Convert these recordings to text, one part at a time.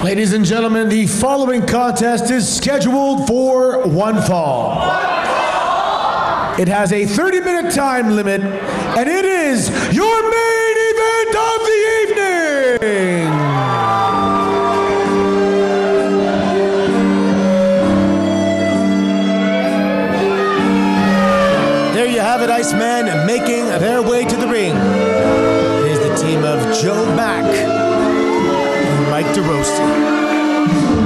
Ladies and gentlemen, the following contest is scheduled for one fall. It has a 30-minute time limit, and it is your main event of the evening. There you have it, IceMan making their way to the ring. It is the team of Joe Mac and Mike Dorosti.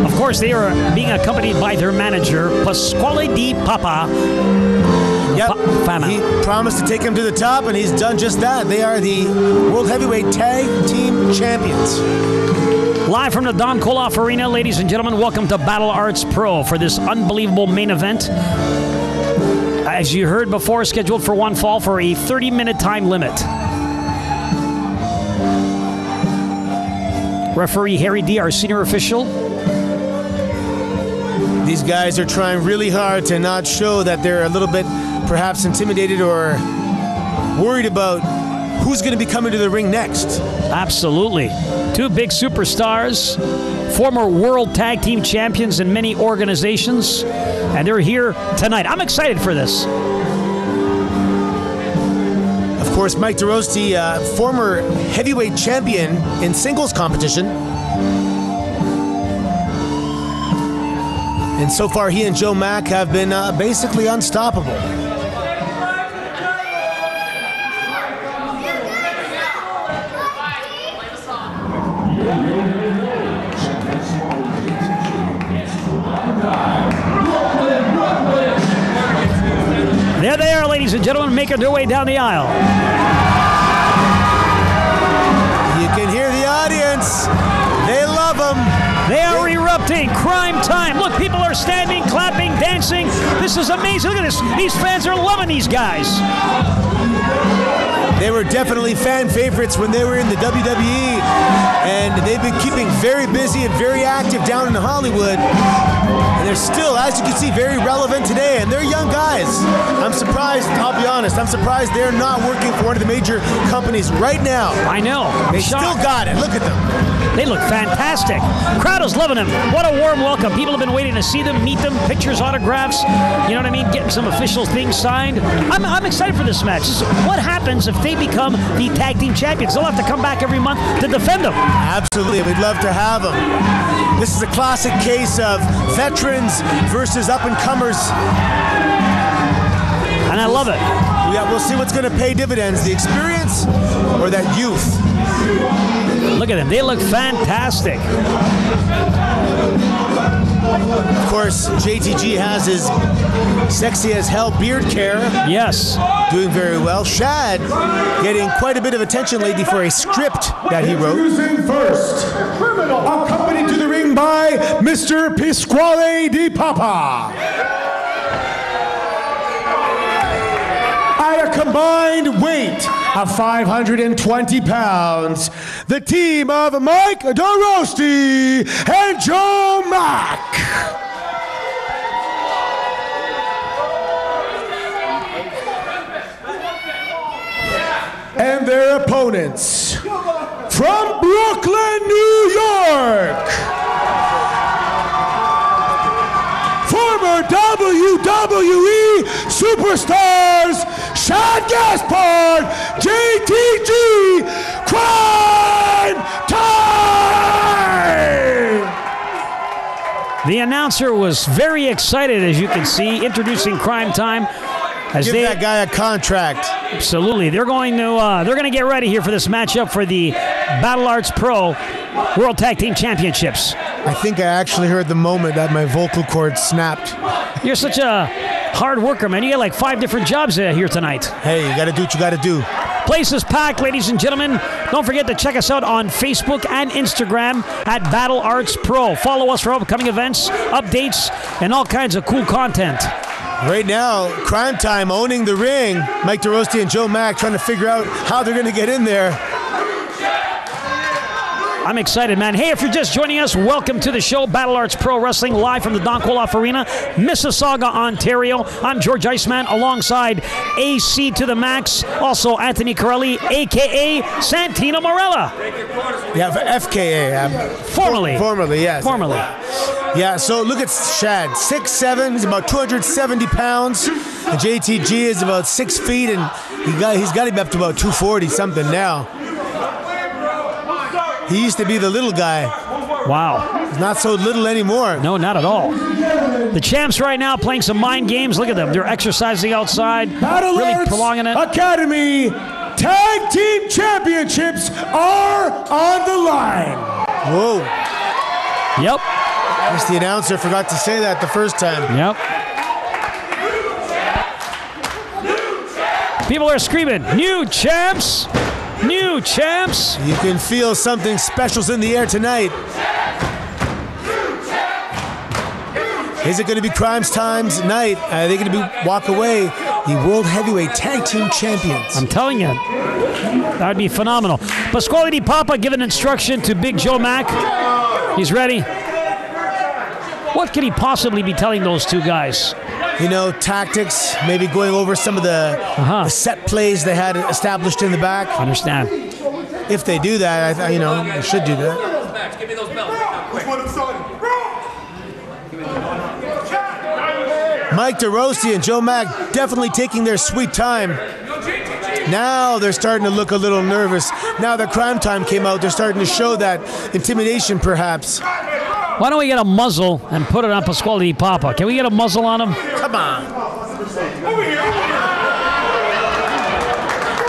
Of course, they are being accompanied by their manager, Pasquale Di Papa. Yep, he promised to take him to the top, and he's done just that. They are the World Heavyweight Tag Team Champions. Live from the Don Kolov Arena, ladies and gentlemen, welcome to Battle Arts Pro for this unbelievable main event. As you heard before, scheduled for one fall for a 30-minute time limit. Referee Harry D., our senior official. These guys are trying really hard to not show that they're a little bit perhaps intimidated or worried about who's going to be coming to the ring next. Absolutely. Two big superstars, former world tag team champions in many organizations, and they're here tonight. I'm excited for this. Of course, Mike Dorosti, former heavyweight champion in singles competition. And so far, he and Joe Mac have been basically unstoppable. There they are, ladies and gentlemen, making their way down the aisle. You can hear the audience. They love them. They are erupting. Cryme Time. Look, people are standing, clapping, dancing. This is amazing. Look at this. These fans are loving these guys. They were definitely fan favorites when they were in the WWE, and they've been keeping very busy and very active down in Hollywood. And they're still, as you can see, very relevant today, and they're young guys. I'm surprised, I'll be honest, I'm surprised they're not working for one of the major companies right now. I know. They still got it. Look at them. They look fantastic. Crowd is loving them. What a warm welcome. People have been waiting to see them, meet them, pictures, autographs. You know what I mean? Getting some official things signed. I'm excited for this match. What happens if they become the tag team champions? They'll have to come back every month to defend them. Absolutely. We'd love to have them. This is a classic case of veterans versus up-and-comers. And I love it. Yeah, we'll see what's going to pay dividends, the experience or that youth. Look at them. They look fantastic. Of course, JTG has his sexy as hell beard care. Yes. Doing very well. Shad getting quite a bit of attention lately for a script that he wrote. Introducing first, accompanied to the ring by Mr. Pasquale Di Papa. At a combined weight of 520 pounds, the team of Mike Dorosti and Joe Mac. And their opponents from Brooklyn, New York, former WWE superstars Shad Gaspard, JTG, Cryme Time! The announcer was very excited, as you can see, introducing Cryme Time. As Give that guy a contract. Absolutely. They're going to get ready here for this matchup for the Battle Arts Pro World Tag Team Championships. I think I actually heard the moment that my vocal cord snapped. You're such a hard worker, man. You got like 5 different jobs here tonight. Hey, you got to do what you got to do. Place is packed, ladies and gentlemen. Don't forget to check us out on Facebook and Instagram at Battle Arts Pro. Follow us for upcoming events, updates, and all kinds of cool content. Right now, Cryme Time owning the ring. Mike Dorosti and Joe Mac trying to figure out how they're going to get in there. I'm excited, man. Hey, if you're just joining us, welcome to the show. Battle Arts Pro Wrestling, live from the Don Kolov Arena, Mississauga, Ontario. I'm George IceMan, alongside AC to the Max, also Anthony Carelli, a.k.a. Santino Marella. Yeah, FKA. Formerly, yes. Formerly. Yeah, so look at Shad. 6'7", he's about 270 pounds. And JTG is about 6 feet, and he's got him up to about 240 something now. He used to be the little guy. Wow. He's not so little anymore. No, not at all. The champs right now playing some mind games. Look at them. They're exercising outside. Battle really Arts prolonging it. Academy Tag Team Championships are on the line. Whoa. Yep. I guess the announcer forgot to say that the first time. Yep. People are screaming, new champs! New champs! You can feel something special's in the air tonight. Is it going to be Cryme Time's night? Are they going to walk away the World Heavyweight Tag Team Champions? I'm telling you, that would be phenomenal. Pasquale Di Papa giving instruction to Big Joe Mac. He's ready. What could he possibly be telling those two guys? You know, tactics, maybe going over some of the set plays they had established in the back. Understand. If they do that, they should do that. Give me those belts. Mike Dorosti and Joe Mac definitely taking their sweet time. Now they're starting to look a little nervous. Now that Cryme Time came out, they're starting to show that intimidation, perhaps. Why don't we get a muzzle and put it on Pasquale Di Papa? Can we get a muzzle on him? Come on.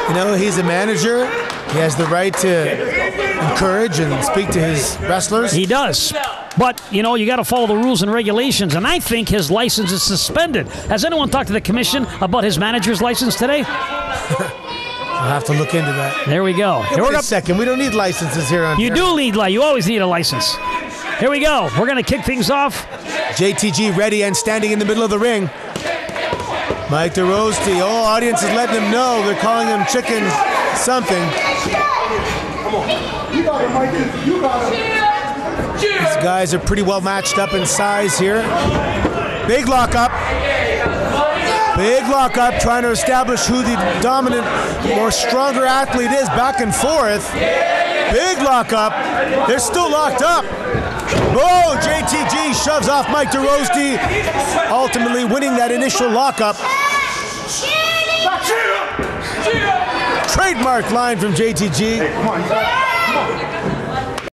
You know, he's a manager. He has the right to encourage and speak to his wrestlers. He does. But, you got to follow the rules and regulations, and I think his license is suspended. Has anyone talked to the commission about his manager's license today? I'll have to look into that. There we go. Wait a second. We don't need licenses here on You do need, you always need a license. Here we go. We're going to kick things off. JTG ready and standing in the middle of the ring. Mike Dorosti. Oh, audience is letting him know. They're calling him chicken something. Come on. You got it, Mikey. You got it. These guys are pretty well matched up in size here. Big lockup. Big lockup, trying to establish who the dominant, more stronger athlete is. Back and forth. Big lockup. They're still locked up. Oh, JTG shoves off Mike Dorosti, ultimately winning that initial lockup. Trademark line from JTG.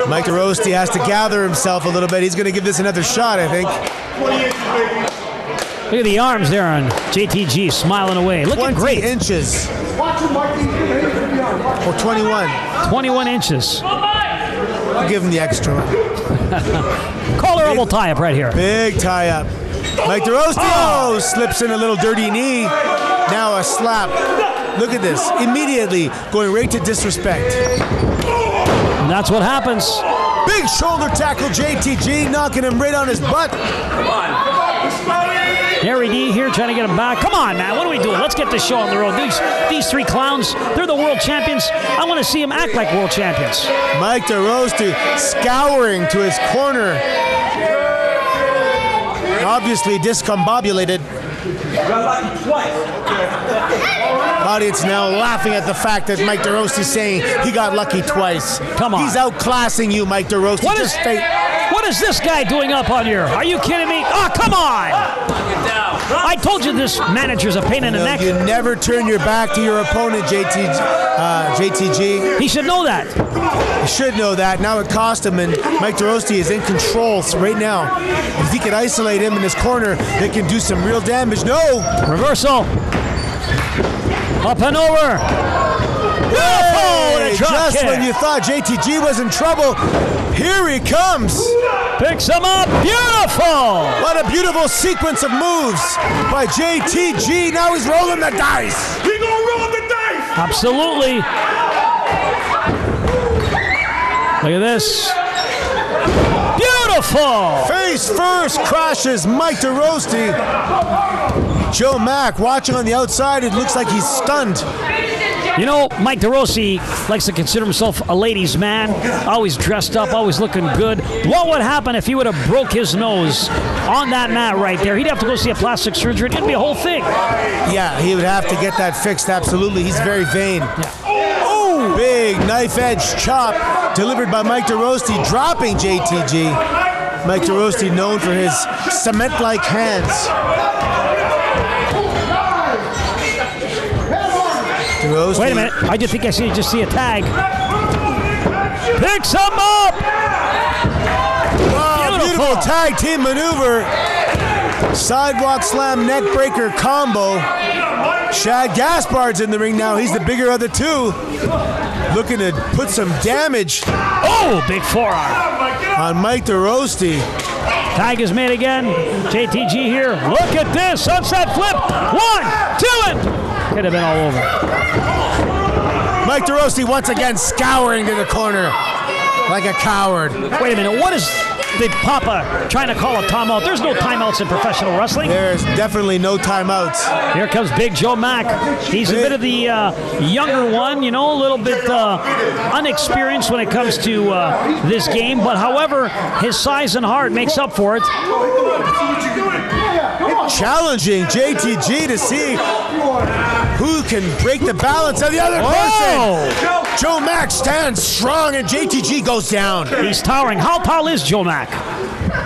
Mike Dorosti has to gather himself a little bit. He's going to give this another shot, I think. Look at the arms there on JTG, smiling away. Looking 20 great. inches. Or 21. 21 inches. I'll give him the extra one. Collar elbow tie-up right here. Big tie-up. Mike Dorosti slips in a little dirty knee. Now a slap. Look at this. Immediately going right to disrespect. And that's what happens. Big shoulder tackle, JTG, knocking him right on his butt. Come on. Harry D here trying to get him back. Come on, man. What are we doing? Let's get this show on the road. These three clowns, they're the world champions. I want to see them act like world champions. Mike Dorosti scouring to his corner. Obviously discombobulated. Audience now laughing at the fact that Mike Dorosti's saying he got lucky twice. Come on. He's outclassing you, Mike Dorosti. What is this guy doing up on here? Are you kidding me? Oh, come on! I told you this manager's a pain in the neck. You never turn your back to your opponent, JTG. He should know that. He should know that. Now it cost him, and Mike Dorosti is in control right now. If he can isolate him in his corner, they can do some real damage. No! Reversal. Up and over. Hey, just when you thought JTG was in trouble, here he comes. Picks him up. Beautiful. What a beautiful sequence of moves by JTG. Now he's rolling the dice. He gonna roll the dice. Absolutely. Look at this. Beautiful. Face first crashes Mike Dorosti. Joe Mac watching on the outside. It looks like he's stunned. You know, Mike Dorosti likes to consider himself a ladies' man, always dressed up, always looking good. What would happen if he would have broke his nose on that mat right there? He'd have to go see a plastic surgeon. It'd be a whole thing. Yeah, he would have to get that fixed, absolutely. He's very vain. Yeah. Oh! Big knife-edge chop delivered by Mike Dorosti, dropping JTG. Mike Dorosti known for his cement-like hands. Dorosti. Wait a minute. I just think I just see a tag. Picks him up! Wow, beautiful tag team maneuver. Sidewalk slam neck breaker combo. Shad Gaspard's in the ring now. He's the bigger of the two. Looking to put some damage. Oh, big forearm. On Mike Dorosti. Tag is made again. JTG here. Look at this. Sunset flip. 1, 2, and... Could have been all over. Mike Dorosti once again scouring to the corner like a coward. Wait a minute. What is the Papa trying to call a timeout? There's no timeouts in professional wrestling. There's definitely no timeouts. Here comes Big Joe Mac. He's a bit of the younger one, you know, a little bit unexperienced when it comes to this game. But however, his size and heart makes up for it. Challenging JTG to see who can break the balance of the other person. Joe Mac stands strong and JTG goes down. He's towering. How tall is Joe Mac?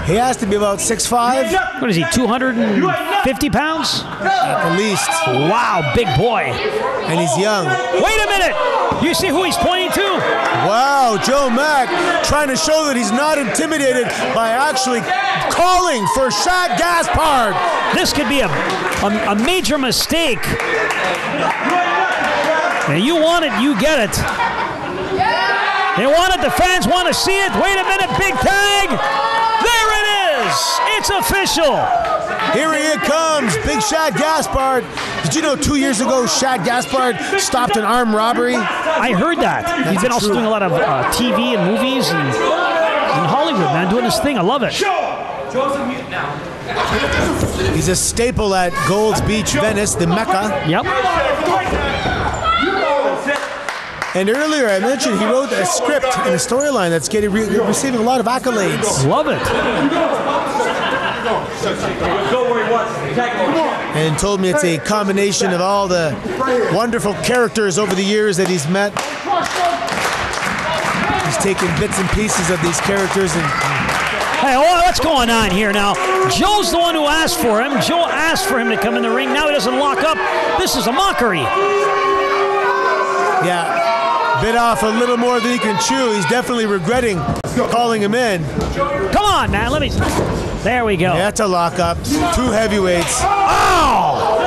He has to be about 6'5". What is he, 250 pounds? At the least. Wow, big boy. And he's young. Wait a minute. You see who he's pointing to? Wow, Joe Mac trying to show that he's not intimidated by actually calling for Shad Gaspard. This could be a major mistake. Now you want it, you get it. They want it, the fans want to see it. Wait a minute, big tag. There it is. It's official. Here he comes, Big Shad Gaspard. Did you know 2 years ago Shad Gaspard stopped an armed robbery? I heard that. He's been also doing a lot of TV and movies and in Hollywood, man, doing his thing. I love it. Joe's a mute now. He's a staple at Gold's Beach, Venice, the Mecca. Yep. And earlier I mentioned he wrote a script and a storyline that's receiving a lot of accolades. Love it. And told me it's a combination of all the wonderful characters over the years that he's met. He's taken bits and pieces of these characters and... Hey, what's going on here now? Joe's the one who asked for him. Joe asked for him to come in the ring. Now he doesn't lock up. This is a mockery. Yeah, bit off a little more than he can chew. He's definitely regretting calling him in. Come on, man. Let me... There we go. Yeah, that's a lockup. Two heavyweights. Oh!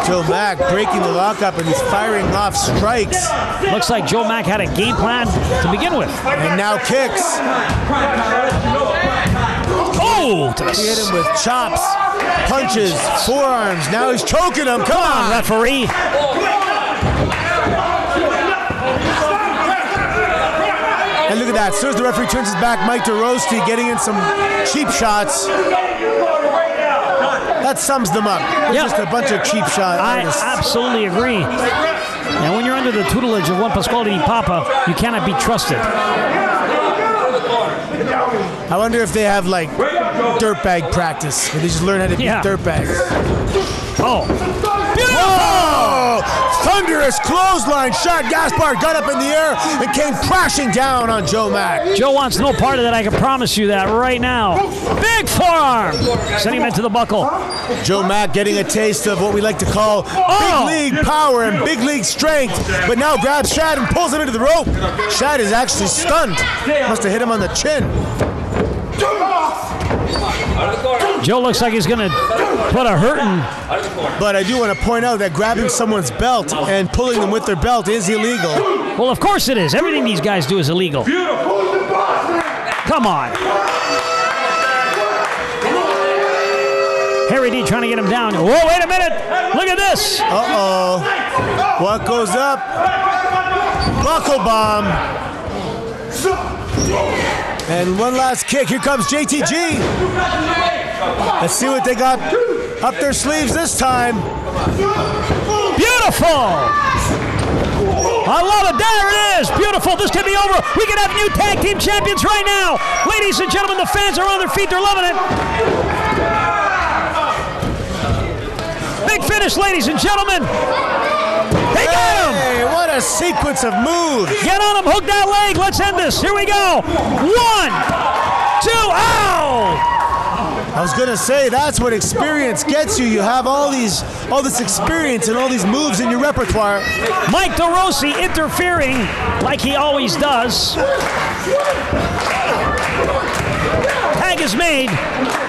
Joe Mac breaking the lockup and he's firing off strikes. Looks like Joe Mac had a game plan to begin with. And now kicks. Oh! He hit him with chops, punches, forearms. Now he's choking him. Come on, referee. And look at that. As soon as the referee turns his back, Mike Dorosti getting in some cheap shots. That sums them up. Yep. Just a bunch of cheap shots. I absolutely agree. And when you're under the tutelage of one Pasquale Di Papa, you cannot be trusted. I wonder if they have like dirtbag practice, where they just learn how to be dirtbags. Oh. Whoa! Thunderous clothesline. Shad Gaspard got up in the air and came crashing down on Joe Mac. Joe wants no part of that, I can promise you that right now. Big forearm. Sending him into the buckle. Joe Mac getting a taste of what we like to call big league power and big league strength, but now grabs Shad and pulls him into the rope. Shad is actually stunned. Must have hit him on the chin. Joe looks like he's going to put a hurting. But I do want to point out that grabbing someone's belt and pulling them with their belt is illegal. Well, of course it is. Everything these guys do is illegal. Come on. Harry D trying to get him down. Whoa, wait a minute. Look at this. Uh-oh. What goes up? Buckle bomb. And one last kick. Here comes JTG. Let's see what they got up their sleeves this time. Beautiful. Beautiful. I love it. There it is. Beautiful. This could be over. We could have new tag team champions right now. Ladies and gentlemen, the fans are on their feet. They're loving it. Big finish, ladies and gentlemen. They got him. Hey, what a sequence of moves. Get on him. Hook that leg. Let's end this. Here we go. 1, 2. Ow. I was gonna say that's what experience gets you. You have all this experience and all these moves in your repertoire. Mike Dorosti interfering like he always does. Tag is made.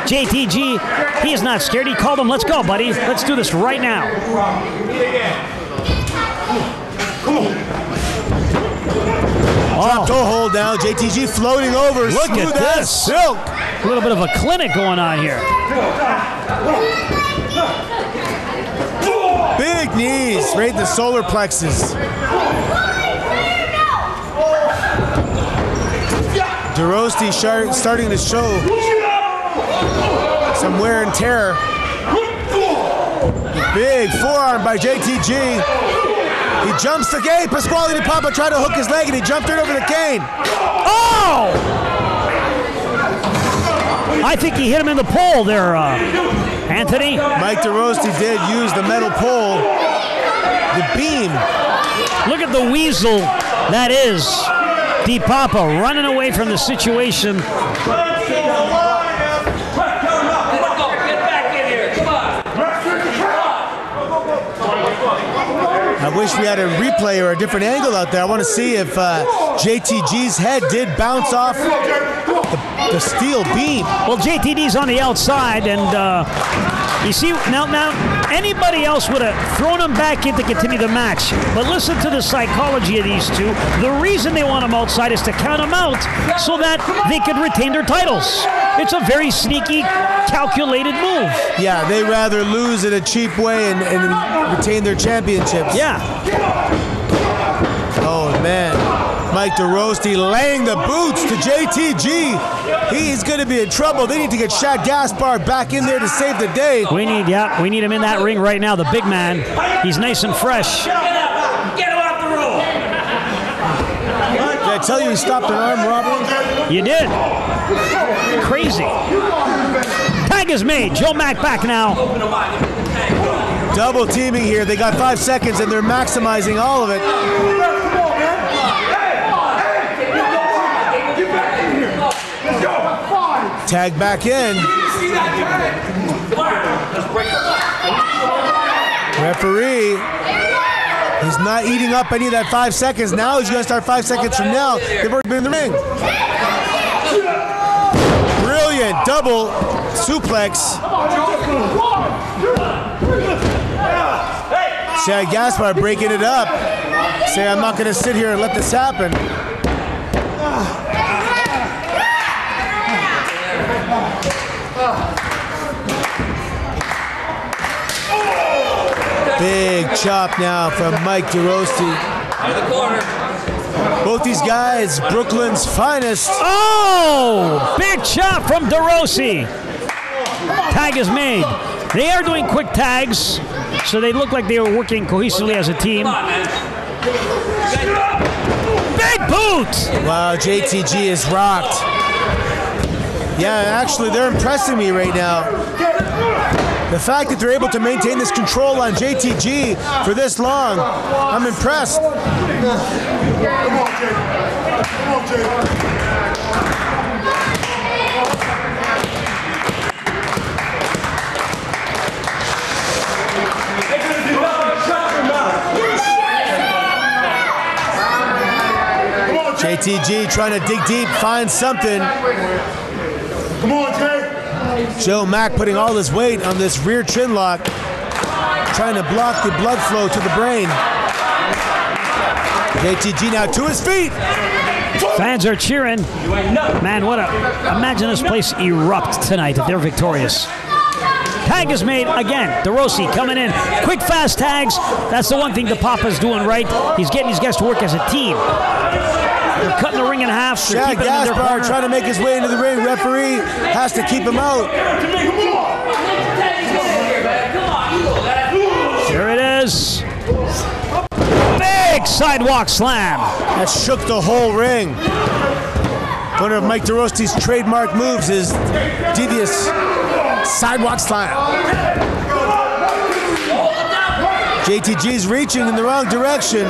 JTG, he is not scared. He called him, let's go, buddy. Let's do this right now. Drop toe hold now. JTG floating over. Look at this. Silk. A little bit of a clinic going on here. Big knees right in the solar plexus. Dorosti starting to show some wear and tear. Big forearm by JTG. He jumps the gate. Pasquale Di Papa tried to hook his leg and he jumped right over the cane. Oh! I think he hit him in the pole there, Anthony. Mike Dorosti did use the metal pole, the beam. Look at the weasel that is Di Papa running away from the situation. I wish we had a replay or a different angle out there. I want to see if JTG's head did bounce off the steel beam. Well, JTD's on the outside, and you see, now anybody else would have thrown him back in to continue the match. But listen to the psychology of these two. The reason they want him outside is to count him out so that they could retain their titles. It's a very sneaky, calculated move. Yeah, they rather lose in a cheap way and retain their championships. Yeah. Oh, man. Mike Dorosti laying the boots to JTG. He's going to be in trouble. They need to get Shad Gaspard back in there to save the day. We need him in that ring right now, the big man. He's nice and fresh. Get him off the road. Did I tell you he stopped an arm robbery? You did. Crazy. Tag is made. Joe Mac back now. Double teaming here. They got 5 seconds and they're maximizing all of it. Tag back in. Referee, he's not eating up any of that 5 seconds. Now he's going to start 5 seconds from now. They've already been in the ring. Brilliant double suplex. Shad Gaspard breaking it up. Say, I'm not going to sit here and let this happen. Big chop now from Mike Dorosti. Both these guys, Brooklyn's finest. Oh! Big chop from Dorosti. Tag is made. They are doing quick tags, so they look like they were working cohesively as a team. Big boot! Wow, JTG is rocked. Yeah, actually, they're impressing me right now. The fact that they're able to maintain this control on JTG for this long, I'm impressed. Come on, Jay. Come on, Jay. JTG trying to dig deep, find something. Come on, Jay. Joe Mac putting all his weight on this rear chin lock, trying to block the blood flow to the brain. JTG now to his feet. Fans are cheering. Man, imagine this place erupt tonight if they're victorious. Tag is made again. Dorosti coming in. Quick, fast tags. That's the one thing the Papa's doing right. He's getting these guys to work as a team. They're cutting the ring in half. Shad Gaspard trying to make his way into the ring. Referee has to keep him out. Here it is. Big sidewalk slam. That shook the whole ring. One of Mike Dorosti's trademark moves is devious sidewalk slam. JTG's reaching in the wrong direction.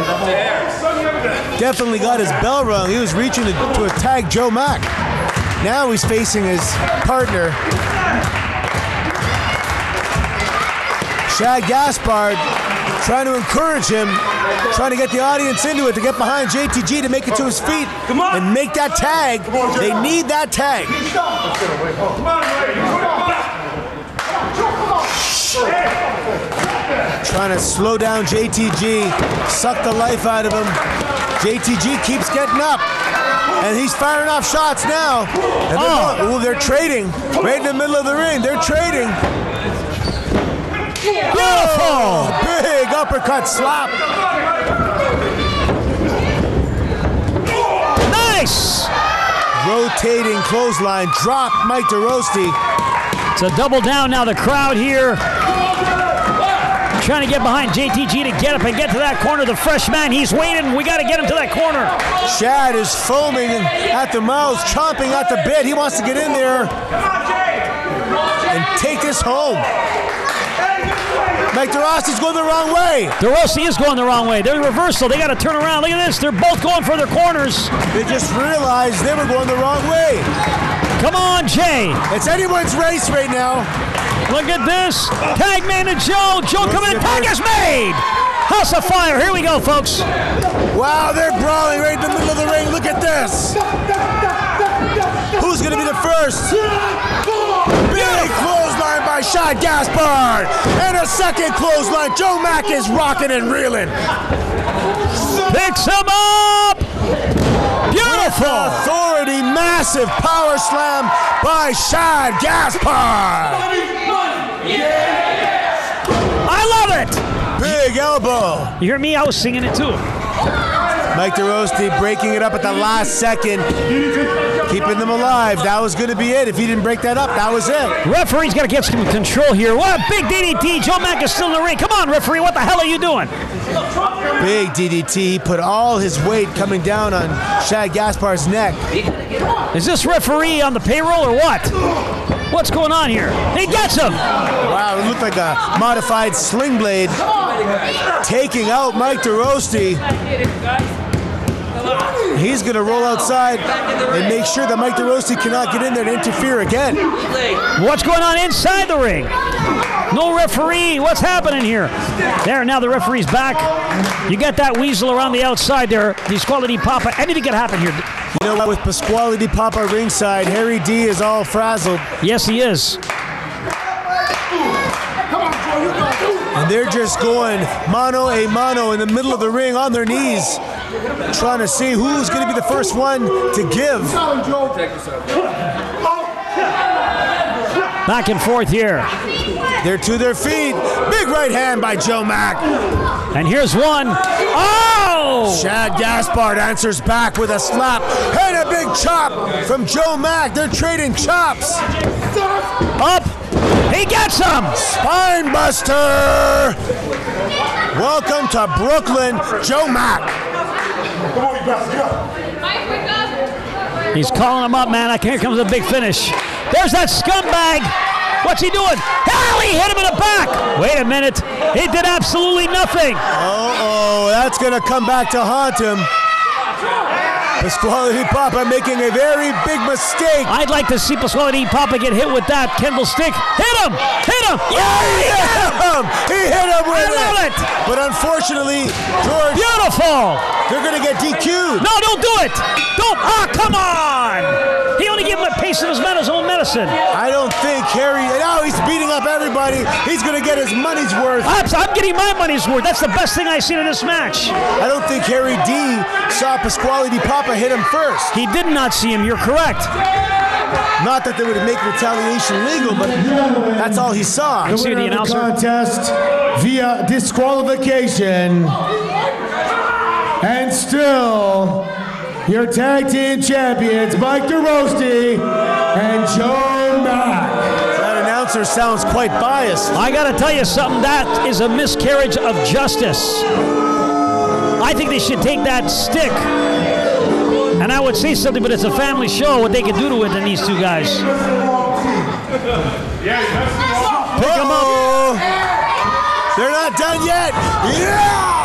Definitely got his bell rung. He was reaching to attack Joe Mac. Now he's facing his partner, Shad Gaspard, trying to encourage him, trying to get the audience into it, to get behind JTG to make it to his feet and make that tag. They need that tag. Trying to slow down JTG, suck the life out of him. JTG keeps getting up, and he's firing off shots now. And they're trading right in the middle of the ring. They're trading. Beautiful! Big uppercut slap. Nice! Rotating clothesline drop, Mike Dorosti. It's a double down now. The crowd here trying to get behind JTG to get up and get to that corner. The fresh man, he's waiting. We got to get him to that corner. Shad is foaming at the mouth, chomping at the bit. He wants to get in there and take this home. Mike Dorosti's going the wrong way. Dorosti is going the wrong way. They're reversal. They got to turn around. Look at this. They're both going for their corners. They just realized they were going the wrong way. Come on, Jay. It's anyone's race right now. Look at this. Tag man to Joe. Joe coming in. Tag is made. House of Fire. Here we go, folks. Wow, they're brawling right in the middle of the ring. Look at this. Who's going to be the first? Big clothesline by Shad Gaspard. And a second clothesline. Joe Mac is rocking and reeling. Picks him up. Beautiful. With authority, massive power slam by Shad Gaspard. I love it. Big elbow. You hear me? I was singing it too. Mike Dorosti breaking it up at the last second, keeping them alive. That was going to be it. If he didn't break that up, that was it. Referee's got to get some control here. What a big DDT. Joe Mac is still in the ring. Come on, referee. What the hell are you doing? Big DDT. He put all his weight coming down on Shad Gaspard's neck. Is this referee on the payroll or what? What's going on here? He gets him. Wow, it looked like a modified sling blade taking out Mike Dorosti. He's going to roll outside and make sure that Mike Dorosti cannot get in there to interfere again. What's going on inside the ring? No referee. What's happening here? There, now the referee's back. You got that weasel around the outside there. Pasquale Papa. Anything could happen here. You know what? With Pasquale Papa ringside, Harry D is all frazzled. Yes, he is. And they're just going mano a mano in the middle of the ring on their knees, trying to see who's going to be the first one to give. Back and forth here. They're to their feet. Big right hand by Joe Mac. And here's one. Oh! Shad Gaspard answers back with a slap and a big chop from Joe Mac. They're trading chops. Up. He gets him. Spine buster. Welcome to Brooklyn, Joe Mac. He's calling him up, man. Here comes a big finish. There's that scumbag. What's he doing? Hell, he hit him in the back. Wait a minute. He did absolutely nothing. Uh-oh, that's going to come back to haunt him. Pasquale Papa making a very big mistake. I'd like to see Pasquale Papa get hit with that Kendall stick. Hit him! Hit him! Yeah, he hit him! He hit him with I love it! But unfortunately, George, beautiful! they're going to get DQ'd. No, don't do it! Don't! Ah, come on! He only gave him a piece of his own medicine. I don't think Harry, now he's beating up everybody. He's going to get his money's worth. I'm getting my money's worth. That's the best thing I've seen in this match. I don't think Harry D saw Pasquale Papa hit him first. He did not see him. You're correct. Not that they would make retaliation legal, but that's all he saw. The winner of the contest via disqualification. And still, your tag team champions, Mike Dorosti and Joe Mac. That announcer sounds quite biased. I got to tell you something. That is a miscarriage of justice. I think they should take that stick. And I would say something, but it's a family show, what they can do to it than these two guys. Pick them up. They're not done yet. Yeah!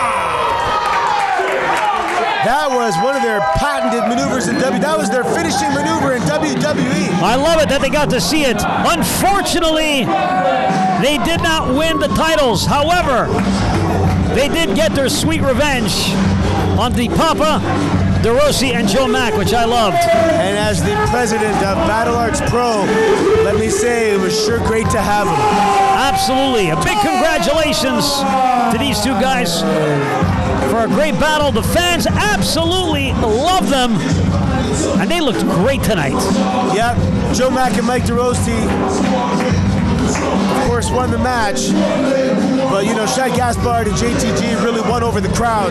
That was one of their patented maneuvers in WWE. That was their finishing maneuver in WWE. I love it that they got to see it. Unfortunately, they did not win the titles. However, they did get their sweet revenge on the Papa, Dorosti, and Joe Mac, which I loved. And as the president of Battle Arts Pro, let me say it was sure great to have them. Absolutely. A big congratulations to these two guys for a great battle. The fans absolutely love them, and they looked great tonight. Yep, Joe Mac and Mike Dorosti, of course, won the match. But, you know, Shad Gaspard and JTG really won over the crowd.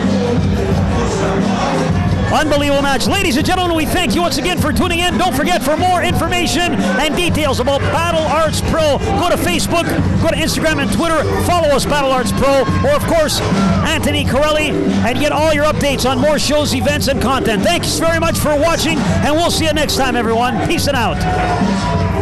Unbelievable match. Ladies and gentlemen, we thank you once again for tuning in. Don't forget, for more information and details about Battle Arts Pro, go to Facebook, go to Instagram and Twitter, follow us, Battle Arts Pro, or of course, Anthony Carelli, and get all your updates on more shows, events, and content. Thanks very much for watching, and we'll see you next time, everyone. Peace and out.